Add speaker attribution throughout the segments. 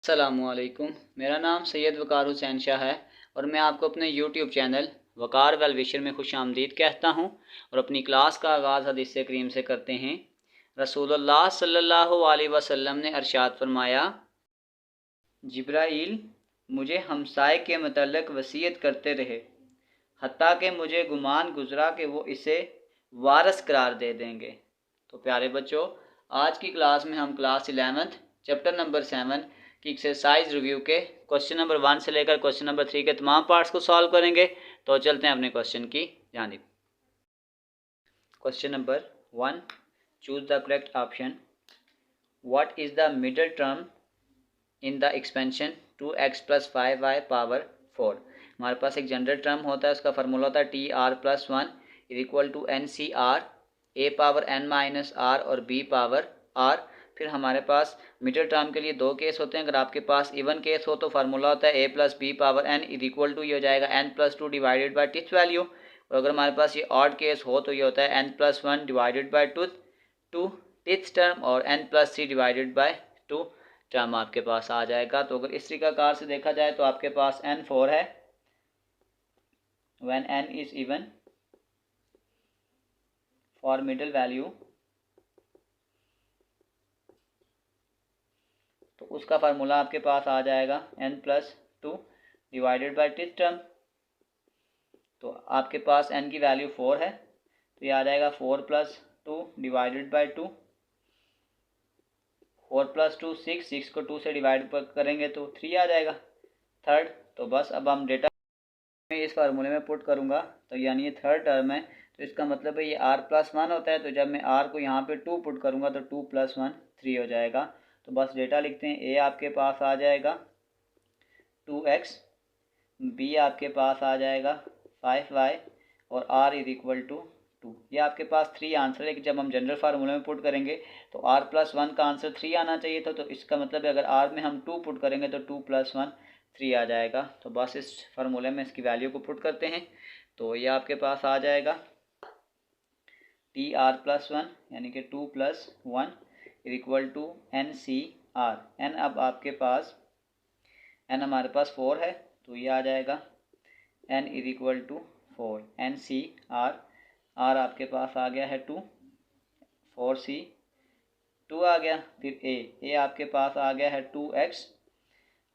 Speaker 1: अस्सलामुअलैकुम। मेरा नाम सैयद वकार हुसैन शाह है और मैं आपको अपने यूट्यूब चैनल वकार वेल विशर में खुश आमदीद कहता हूँ। और अपनी क्लास का आगाज़ हदीस करीम से करते हैं। रसूलुल्लाह सल्लल्लाहु अलैहि वसल्लम ने इरशाद फरमाया, जिब्राईल मुझे हमसाए के मतलब वसीयत करते रहे हत्ता कि मुझे गुमान गुजरा कि वो इसे वारस करार दे देंगे। तो प्यारे बच्चों, आज की क्लास में हम क्लास 11 चैप्टर नंबर 7 की एक्सरसाइज रिव्यू के क्वेश्चन नंबर 1 से लेकर क्वेश्चन नंबर 3 के तमाम पार्ट्स को सॉल्व करेंगे। तो चलते हैं अपने क्वेश्चन की जानिब। Question number 1, choose the correct option. What is the middle term in the expansion 2x + 5y power 4। हमारे पास एक जनरल टर्म होता है, उसका फार्मूला होता है TR+1 = NCR, a power n minus r और b पावर r। फिर हमारे पास मिडल टर्म के लिए दो केस होते हैं। अगर आपके पास इवन केस हो तो फार्मूला होता है a + b पावर n = ये हो जाएगा n+2 divided by teeth value. और अगर हमारे पास ये ऑड केस हो तो ये होता है n+1 divided by 2 teeth term और n+3 डिवाइडेड बाई 2 टर्म आपके पास आ जाएगा। तो अगर इस तरीकाकार से देखा जाए तो आपके पास n4 है when n is even for middle value, तो उसका फार्मूला आपके पास आ जाएगा n+2 divided by teeth term. तो आपके पास n की वैल्यू 4 है तो ये आ जाएगा 4 + 2 डिवाइडेड बाई 2। 4 + 2 6, 6 को 2 से डिवाइड करेंगे तो 3 आ जाएगा थर्ड। तो बस अब हम डेटा में इस फार्मूले में पुट करूँगा तो यानी ये थर्ड टर्म है, तो इसका मतलब है ये r+1 होता है। तो जब मैं r को यहाँ पे 2 पुट करूँगा तो 2 + 1 3 हो जाएगा। तो बस डेटा लिखते हैं। a आपके पास आ जाएगा 2x, b आपके पास आ जाएगा 5y और r = 2। ये आपके पास 3 आंसर है, लेकिन जब हम जनरल फार्मूले में पुट करेंगे तो r+1 का आंसर 3 आना चाहिए था। तो इसका मतलब है अगर r में हम 2 पुट करेंगे तो 2 + 1 3 आ जाएगा। तो बस इस फार्मूले में इसकी वैल्यू को पुट करते हैं तो ये आपके पास आ जाएगा TR+1 यानी कि 2 + 1 = NCR। n अब आपके पास n हमारे पास 4 है तो ये आ जाएगा n = 4 NCR। r आपके पास आ गया है 2, 4c 2 आ गया। फिर a आपके पास आ गया है 2x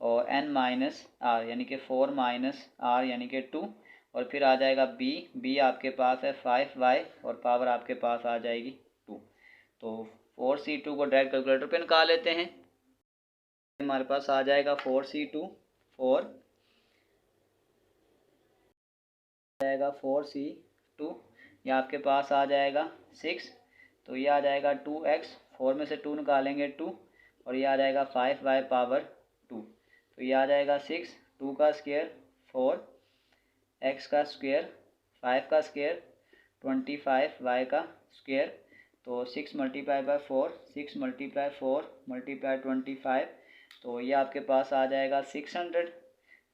Speaker 1: और n माइनस r यानी कि 4 माइनस r यानी कि 2। और फिर आ जाएगा b आपके पास है 5y और पावर आपके पास आ जाएगी 2। तो 4c2 को डायरेक्ट कैलकुलेटर पे निकाल लेते हैं। हमारे पास आ जाएगा 4c2 4 जाएगा 4c2, ये आपके पास आ जाएगा 6। तो ये आ जाएगा 2x, 4 में से 2 निकालेंगे 2 और ये आ जाएगा 5y पावर 2। तो ये आ जाएगा 6, 2 का स्क्वायर 4, x का स्क्वायर 5 का स्क्वायर 25 y का स्क्वायर। तो 6 × 4 6 × 4 × 25, तो ये आपके पास आ जाएगा 600।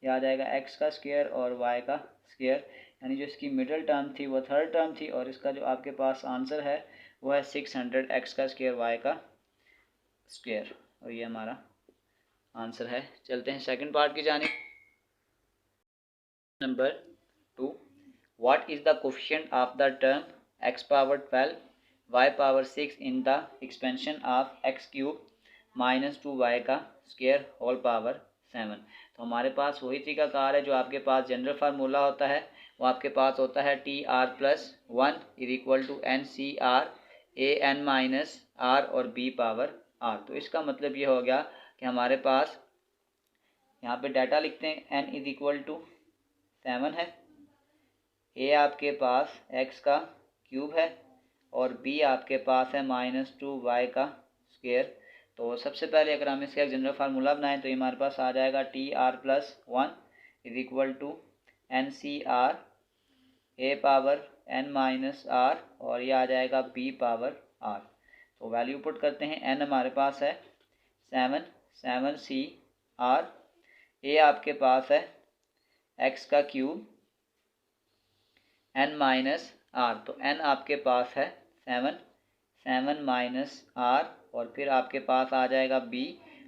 Speaker 1: ये आ जाएगा x का स्क्वायर और y का स्क्वायर, यानी जो इसकी मिडिल टर्म थी वो थर्ड टर्म थी और इसका जो आपके पास आंसर है वो है 600 x का स्क्वायर y का स्क्वायर। और ये हमारा आंसर है। चलते हैं सेकंड पार्ट की जानिब। Number 2, what is the coefficient of the term x power 12 y power 6 in the expansion of x³ - 2y का स्क्वायर होल पावर 7। तो हमारे पास वही तरीकाकार है जो आपके पास जनरल फार्मूला होता है, वो आपके पास होता है TR+1 = NCR an minus r और b पावर r। तो इसका मतलब ये हो गया कि हमारे पास यहाँ पे डाटा लिखते हैं n = 7 है, a आपके पास x का क्यूब है और b आपके पास है -2y का स्क्वायर। तो सबसे पहले अगर हम इसका एक जनरल फार्मूला बनाएं तो ये हमारे पास आ जाएगा TR+1 = NCR a power n minus r और ये आ जाएगा b पावर r। तो वैल्यू पुट करते हैं। n हमारे पास है 7c r, a आपके पास है x का क्यूब n माइनस r। तो n आपके पास है 7 माइनस r और फिर आपके पास आ जाएगा b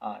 Speaker 1: r۔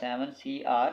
Speaker 1: 7cr۔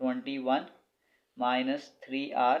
Speaker 1: 21 -3r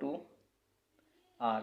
Speaker 1: 2r۔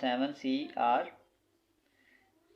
Speaker 1: 7cr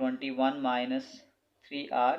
Speaker 1: 21 -3r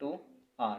Speaker 1: 2r۔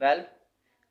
Speaker 1: 12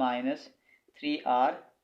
Speaker 1: -3r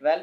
Speaker 1: 12۔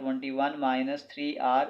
Speaker 1: 21 -3r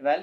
Speaker 1: 12۔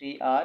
Speaker 1: 3r۔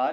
Speaker 1: r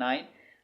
Speaker 1: 9،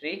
Speaker 1: 3۔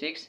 Speaker 1: 6،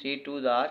Speaker 1: 3 2s are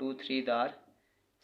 Speaker 1: 2 3s are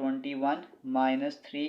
Speaker 1: 21 -3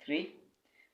Speaker 1: 3،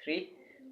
Speaker 1: 3،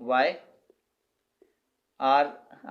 Speaker 1: y، r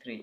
Speaker 1: 3۔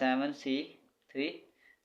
Speaker 1: 7c3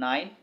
Speaker 1: 9،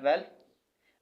Speaker 1: 12،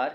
Speaker 1: are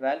Speaker 1: 12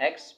Speaker 1: x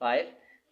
Speaker 1: 5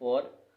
Speaker 1: 4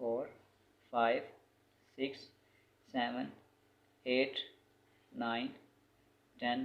Speaker 1: 4 5 6 7 8 9 10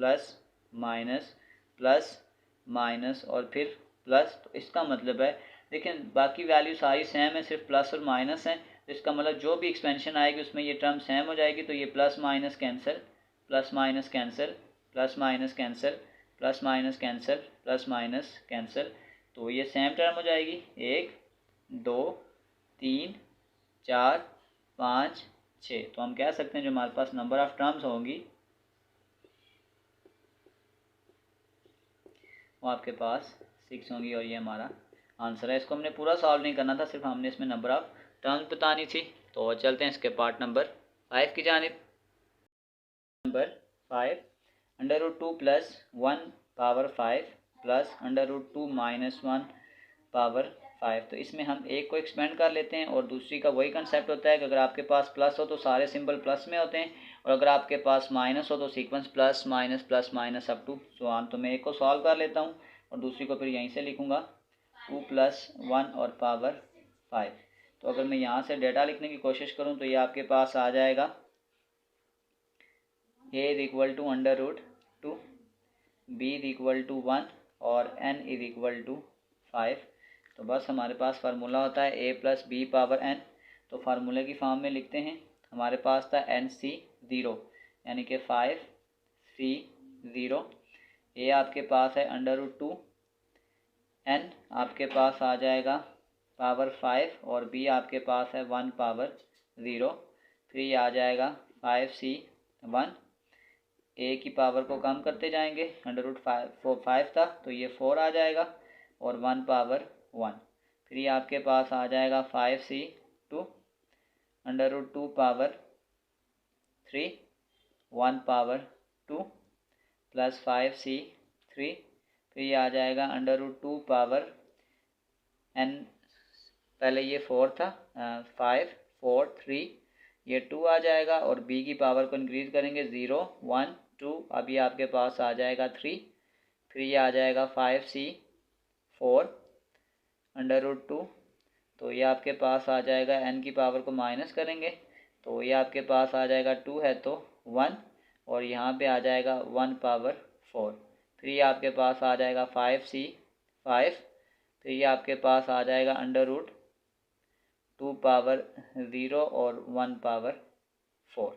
Speaker 1: plus minus और फिर प्लस। तो इसका मतलब है देखें बाकी वैल्यू सारी सेम है, सिर्फ प्लस और माइनस हैं, तो इसका मतलब जो भी एक्सपेंशन आएगी उसमें ये टर्म सेम हो जाएगी। तो ये plus minus cancel, plus minus cancel, plus minus cancel, plus minus cancel, plus minus cancel, तो ये सेम टर्म हो जाएगी। 1 2 3 4 5 6। तो हम कह सकते हैं जो हमारे पास नंबर ऑफ टर्म्स होंगी वो आपके पास 6 होंगी, और ये हमारा आंसर है। इसको हमने पूरा सॉल्व नहीं करना था, सिर्फ हमने इसमें नंबर ऑफ टर्म्स बतानी थी। तो चलते हैं इसके पार्ट नंबर 5 की जानिब। Number 5, under root 2 plus 1 power 5 plus under root 2 minus 1 power 5। तो इसमें हम एक को एक्सपेंड कर लेते हैं और दूसरी का वही कंसेप्ट होता है कि अगर आपके पास प्लस हो तो सारे सिंबल प्लस में होते हैं, और अगर आपके पास माइनस हो तो sequence plus minus up to so on. तो मैं एक को सॉल्व कर लेता हूँ और दूसरी को फिर यहीं से लिखूँगा 2 प्लस 1 और पावर 5। तो अगर मैं यहाँ से डेटा लिखने की कोशिश करूँ तो ये आपके पास आ जाएगा a is equal to under root 2, b is equal to 1 और n इज इक्वल टू 5। तो बस हमारे पास फार्मूला होता है a plus B power n। तो फार्मूले की फॉर्म में लिखते हैं, हमारे पास था NC0 यानी कि 5C0। a आपके पास है अंडर रूट 2, n आपके पास आ जाएगा पावर 5 और b आपके पास है 1 पावर 0। फिर ये आ जाएगा 5C1। a की पावर को कम करते जाएंगे, अंडर रूट 5 था तो ये 4 आ जाएगा और 1 पावर 1। फिर ये आपके पास आ जाएगा 5C2 under root 2 power 3 1 power 2 plus 5C3। फिर ये आ जाएगा अंडर रूट 2 पावर n, पहले ये 4 था 5 4 3, ये 2 आ जाएगा और b की पावर को इंक्रीज करेंगे 0 1 2, अभी आपके पास आ जाएगा 3। फिर ये आ जाएगा 5C4 अंडर रूट 2। तो ये आपके पास आ जाएगा n की पावर को माइनस करेंगे तो ये आपके पास आ जाएगा 2 है तो 1 और यहाँ पे आ जाएगा 1 पावर 4। फिर ये आपके पास आ जाएगा 5C5। फिर ये आपके पास आ जाएगा अंडर रूट 2 पावर 0 और 1 पावर 4।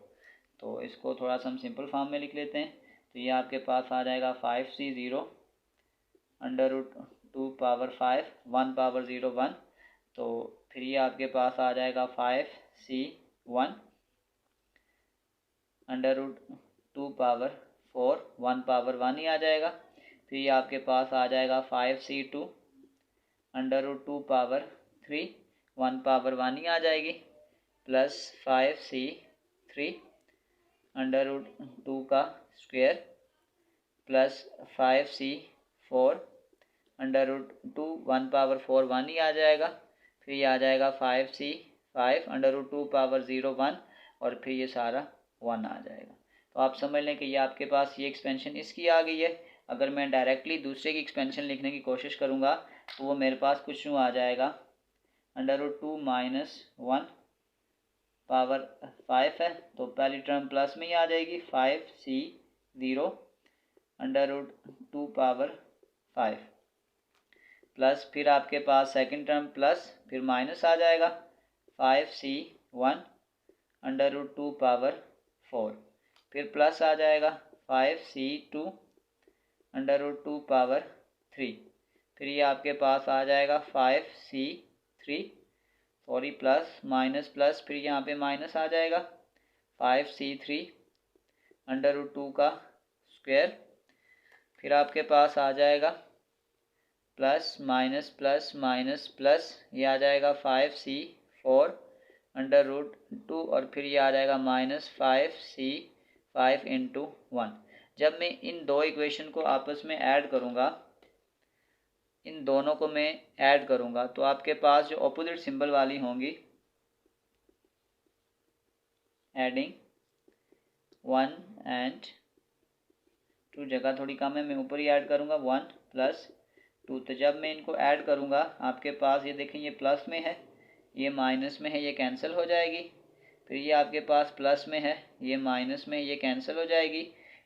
Speaker 1: तो इसको थोड़ा सा हम सिंपल फॉर्म में लिख लेते हैं। तो ये आपके पास आ जाएगा 5C0 under root 2 power 5 1 power 0 1। तो फिर ये आपके पास आ जाएगा 5C1 under root 2 power 4 1 power 1 ही आ जाएगा। फिर ये आपके पास आ जाएगा 5C2 under root 2 power 3 1 power 1 ही आ जाएगी प्लस 5C3 अंडर रूट 2 का square plus 5C4 under root 2 1 power 4 1 ही आ जाएगा। फिर ये आ जाएगा 5C5 अंडर रूट 2 पावर 0 1 और फिर ये सारा 1 आ जाएगा। तो आप समझ लें कि ये आपके पास ये एक्सपेंशन इसकी आ गई है। अगर मैं डायरेक्टली दूसरे की एक्सपेंशन लिखने की कोशिश करूँगा तो वो मेरे पास कुछ यूँ आ जाएगा अंडर रूट 2 माइनस 1 पावर 5 है तो पहली टर्म प्लस में ही आ जाएगी 5C0 under root 2 power 5 plus फिर आपके पास सेकंड टर्म प्लस फिर माइनस आ जाएगा 5C1 अंडर रूट 2 पावर 4 फिर प्लस आ जाएगा 5C2 अंडर रूट 2 पावर 3। फिर ये आपके पास आ जाएगा 5C3 sorry plus minus plus फिर यहाँ पे माइनस आ जाएगा 5C3 अंडर रूट 2 का स्क्वायर। फिर आपके पास आ जाएगा प्लस माइनस प्लस ये आ जाएगा 5C4 अंडर रूट 2 और फिर ये आ जाएगा माइनस 5C5 इंटू 1। जब मैं इन दो इक्वेशन को आपस में ऐड करूँगा, इन दोनों को मैं ऐड करूँगा तो आपके पास जो अपोजिट सिंबल वाली होंगी एडिंग 1 एंड 2 जगह थोड़ी कम है, मैं ऊपर ही ऐड करूँगा 1 प्लस 2। तो जब मैं इनको ऐड करूँगा आपके पास ये देखें ये प्लस में है ये माइनस में है, ये कैंसिल हो जाएगी। फिर ये आपके पास प्लस में है ये माइनस में ये कैंसिल हो जाएगी।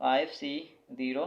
Speaker 1: 5c0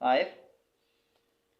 Speaker 1: 5.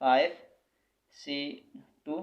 Speaker 1: 5c2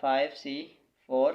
Speaker 1: 5c4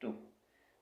Speaker 1: 2.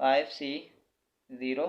Speaker 1: 5c0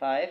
Speaker 1: 5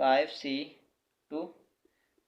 Speaker 1: 5c2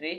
Speaker 1: 3.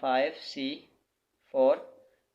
Speaker 1: 5c4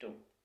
Speaker 1: 2.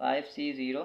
Speaker 1: 5c0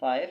Speaker 1: 5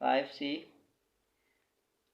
Speaker 1: 5c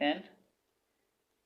Speaker 1: 10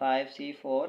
Speaker 1: 5c4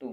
Speaker 1: 2.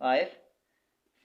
Speaker 1: 5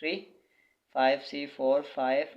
Speaker 1: 3 5c4 5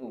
Speaker 1: 2.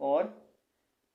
Speaker 1: 4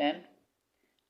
Speaker 1: 10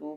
Speaker 1: 2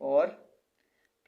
Speaker 1: 4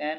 Speaker 1: 10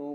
Speaker 1: 2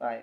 Speaker 1: 5.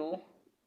Speaker 1: 2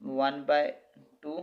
Speaker 1: 1/2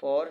Speaker 1: 4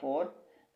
Speaker 1: 4.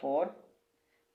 Speaker 1: 4.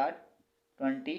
Speaker 1: are 20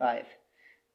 Speaker 1: 5.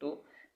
Speaker 1: 2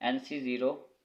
Speaker 1: NC0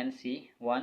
Speaker 1: NC1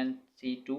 Speaker 1: NC2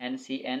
Speaker 1: NCN.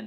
Speaker 1: n.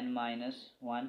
Speaker 1: n-1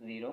Speaker 1: 0.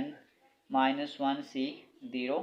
Speaker 1: n-1c0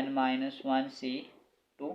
Speaker 1: n-1c2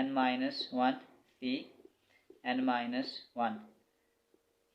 Speaker 1: n-1c(n-1).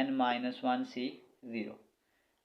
Speaker 1: n-1c0.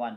Speaker 1: 1.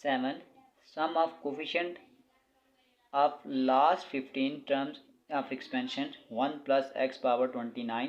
Speaker 1: 7 sum of coefficient of last 15 terms of expansion 1 plus x power 29۔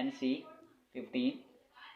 Speaker 1: NC 15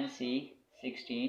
Speaker 1: NC 16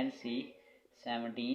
Speaker 1: NC 17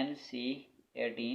Speaker 1: NC 18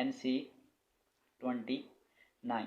Speaker 1: NC 29۔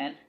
Speaker 1: n،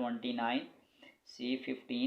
Speaker 1: 29 C 15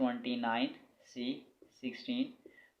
Speaker 1: 29 C 16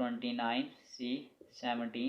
Speaker 1: 29 C 17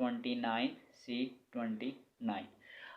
Speaker 1: 29 C 29۔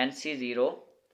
Speaker 1: NC0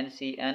Speaker 1: NCN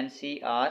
Speaker 1: NCR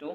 Speaker 1: 2۔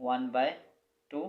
Speaker 1: 1/2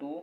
Speaker 1: 2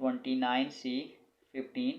Speaker 1: 29C 15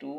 Speaker 1: 2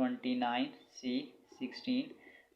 Speaker 1: 29C 16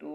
Speaker 1: 2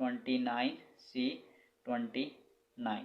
Speaker 1: 29C 29۔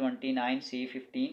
Speaker 1: 29C 15،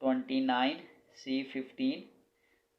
Speaker 1: 29C 15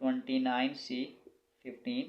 Speaker 1: 29C 15،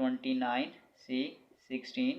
Speaker 1: 29C 16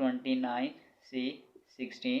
Speaker 1: 29C 16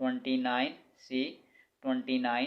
Speaker 1: 29C 29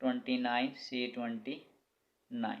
Speaker 1: 29C 29۔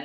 Speaker 1: n،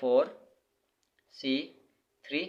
Speaker 1: 4C 3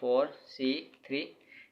Speaker 1: 4C 3،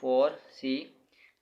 Speaker 1: 4C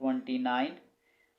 Speaker 1: 29،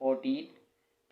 Speaker 1: 14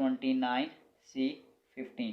Speaker 1: 29C 15۔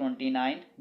Speaker 1: 29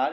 Speaker 1: R،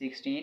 Speaker 1: 16،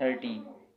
Speaker 1: 13۔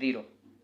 Speaker 1: 0۔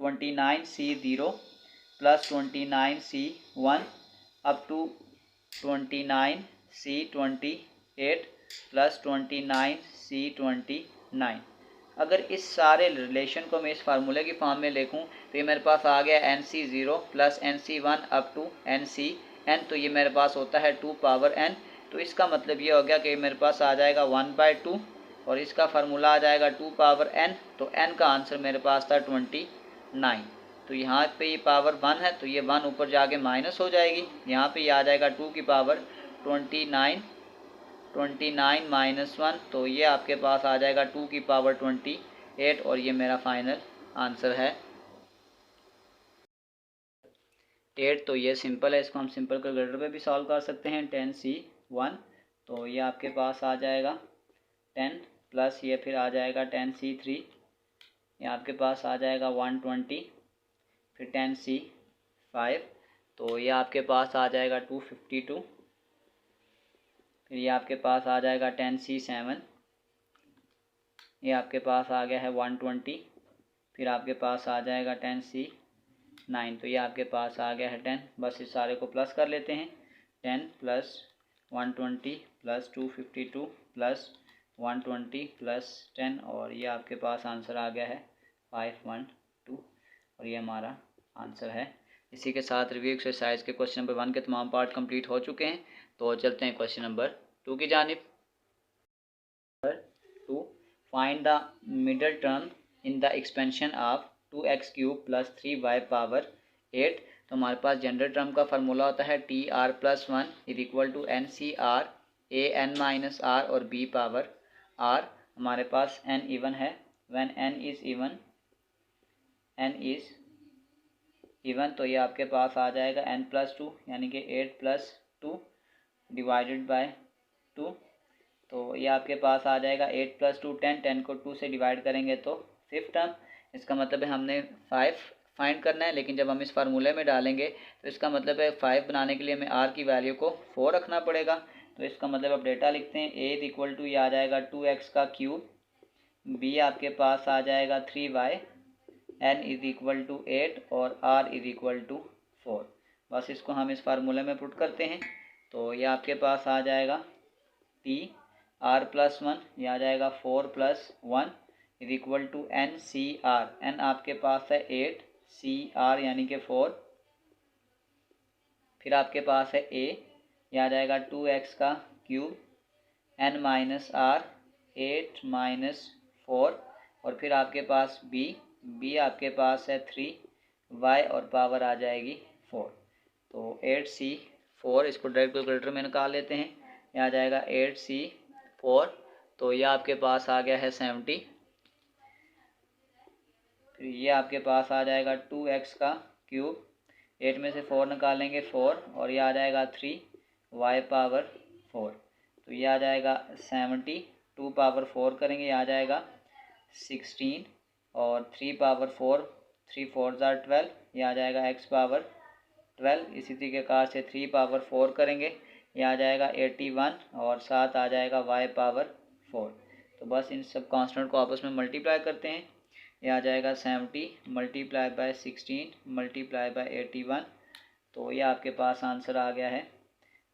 Speaker 1: 29C 0 plus 29C1 up to 29C28 plus 29C29। अगर इस सारे relation को मैं इस फार्मूले की form में लिखूं तो ये मेरे पास आ गया NC0 plus NC1 up to NCN, तो ये मेरे पास होता है 2 पावर n। तो इसका मतलब ये हो गया कि मेरे पास आ जाएगा 1/2 और इसका फार्मूला आ जाएगा 2 पावर n। तो n का आंसर मेरे पास था 29। तो यहाँ पे ये पावर 1 है तो ये 1 ऊपर जाके माइनस हो जाएगी, यहाँ पे ये आ जाएगा 2 की पावर 29 माइनस 1, तो ये आपके पास आ जाएगा 2 की पावर 28 और ये मेरा फाइनल आंसर है 8। तो ये सिंपल है, इसको हम सिंपल कैलकुलेटर पे भी सॉल्व कर सकते हैं। 10C1 तो ये आपके पास आ जाएगा 10 प्लस ये फिर आ जाएगा 10C3, ये आपके पास आ जाएगा 120, फिर 10C5 तो ये आपके पास आ जाएगा 252, फिर ये आपके पास आ जाएगा 10C7, ये आपके पास आ गया है 120, फिर आपके पास आ जाएगा 10C9 तो ये आपके पास आ गया है 10। बस इस सारे को प्लस कर लेते हैं, 10 प्लस 120 प्लस 252 प्लस 120 प्लस 10 और ये आपके पास आंसर आ गया है 512 और ये हमारा आंसर है। इसी के साथ रिव्यू एक्सरसाइज के क्वेश्चन नंबर 1 के तमाम पार्ट कंप्लीट हो चुके हैं। तो चलते हैं क्वेश्चन नंबर 2 की जानिब। 2 find the middle term in the expansion of 2x³ plus 3y power 8। तो हमारे पास जनरल टर्म का फार्मूला होता है TR+1 is equal to NCR AN minus R और B पावर R। हमारे पास n इवन है, व्हेन n इज़ इवन तो ये आपके पास आ जाएगा n+2 यानी कि 8+2 डिवाइडेड बाय 2। तो ये आपके पास आ जाएगा 8+2 10, 10 को 2 से डिवाइड करेंगे तो 5th टर्म। इसका मतलब है हमने 5 फाइंड करना है, लेकिन जब हम इस फार्मूले में डालेंगे तो इसका मतलब है 5 बनाने के लिए हमें r की वैल्यू को 4 रखना पड़ेगा। तो इसका मतलब अब डेटा लिखते हैं, a इज इक्वल टू ये आ जाएगा 2x³, b आपके पास आ जाएगा 3y, n is equal to 8 और r इज इक्वल टू 4। बस इसको हम इस फार्मूले में पुट करते हैं तो ये आपके पास आ जाएगा TR+1, ये आ जाएगा 4+1 is equal to NCR, n आपके पास है 8, CR यानी कि 4, फिर आपके पास है a, ये आ जाएगा 2x³ n minus r 8 minus 4 और फिर आपके पास b आपके पास है 3y और पावर आ जाएगी 4। तो 8C4 इसको डायरेक्ट कैलकुलेटर में निकाल लेते हैं, ये आ जाएगा 8C4 तो ये आपके पास आ गया है 70, फिर ये आपके पास आ जाएगा 2x³, 8 में से 4 निकालेंगे 4 और ये आ जाएगा 3y पावर 4। तो ये आ जाएगा 70, 2 पावर 4 करेंगे ये आ जाएगा 16 और 3 पावर 4, 3 4 12, ये आ जाएगा x पावर 12। इसी तरीके से 3 पावर 4 करेंगे ये आ जाएगा 81 और साथ आ जाएगा y पावर 4। तो बस इन सब कांस्टेंट को आपस में मल्टीप्लाई करते हैं, ये आ जाएगा 70 मल्टीप्लाई बाय 16 मल्टीप्लाई बाय 81। तो ये आपके पास आंसर आ गया है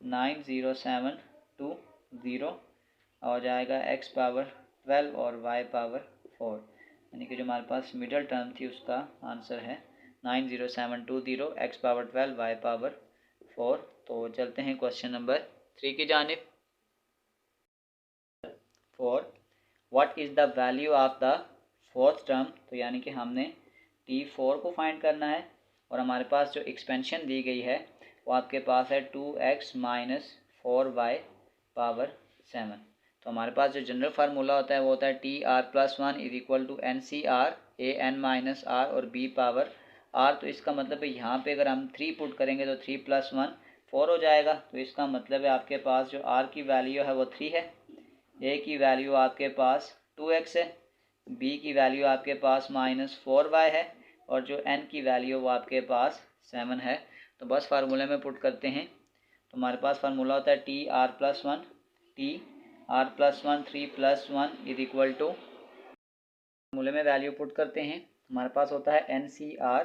Speaker 1: 90720 और जाएगा x पावर 12 और y पावर 4, यानी कि जो हमारे पास मिडल टर्म थी उसका आंसर है 90720 x पावर 12 y पावर 4। तो चलते हैं क्वेश्चन नंबर 3 की जानिब। 4 what is the value of the fourth term. तो यानी कि हमने T4 को फाइंड करना है और हमारे पास जो एक्सपेंशन दी गई है वो आपके पास है 2x माइनस 4y पावर 7। तो हमारे पास जो जनरल फार्मूला होता है वो होता है TR+1 is equal to NCR AN minus R और B पावर R। तो इसका मतलब है यहाँ पे अगर हम 3 पुट करेंगे तो 3+1 4 हो जाएगा। तो इसका मतलब है आपके पास जो R की वैल्यू है वो 3 है, A की वैल्यू आपके पास 2x है, b की वैल्यू आपके पास -4y है और जो n की वैल्यू वो आपके पास 7 है। तो बस फार्मूले में पुट करते हैं तो हमारे पास फार्मूला होता है TR+1 3+1 इज इक्वल टू, फार्मूले में वैल्यू पुट करते हैं हमारे पास होता है NCR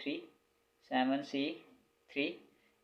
Speaker 1: 3 7c3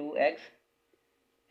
Speaker 1: 2x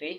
Speaker 1: 3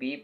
Speaker 1: b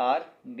Speaker 1: r b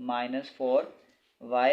Speaker 1: -4y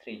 Speaker 1: 3.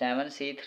Speaker 1: 7c3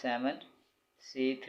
Speaker 1: 7c3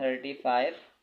Speaker 1: 35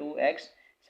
Speaker 1: 2x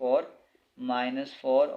Speaker 1: 4 -4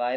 Speaker 1: y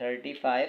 Speaker 1: 35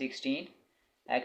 Speaker 1: 16 x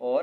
Speaker 1: 4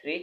Speaker 1: 3.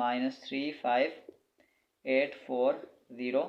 Speaker 1: -35840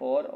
Speaker 1: 4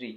Speaker 1: 3.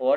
Speaker 1: 4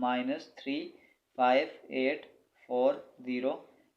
Speaker 1: -35840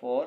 Speaker 1: 4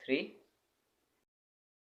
Speaker 1: 3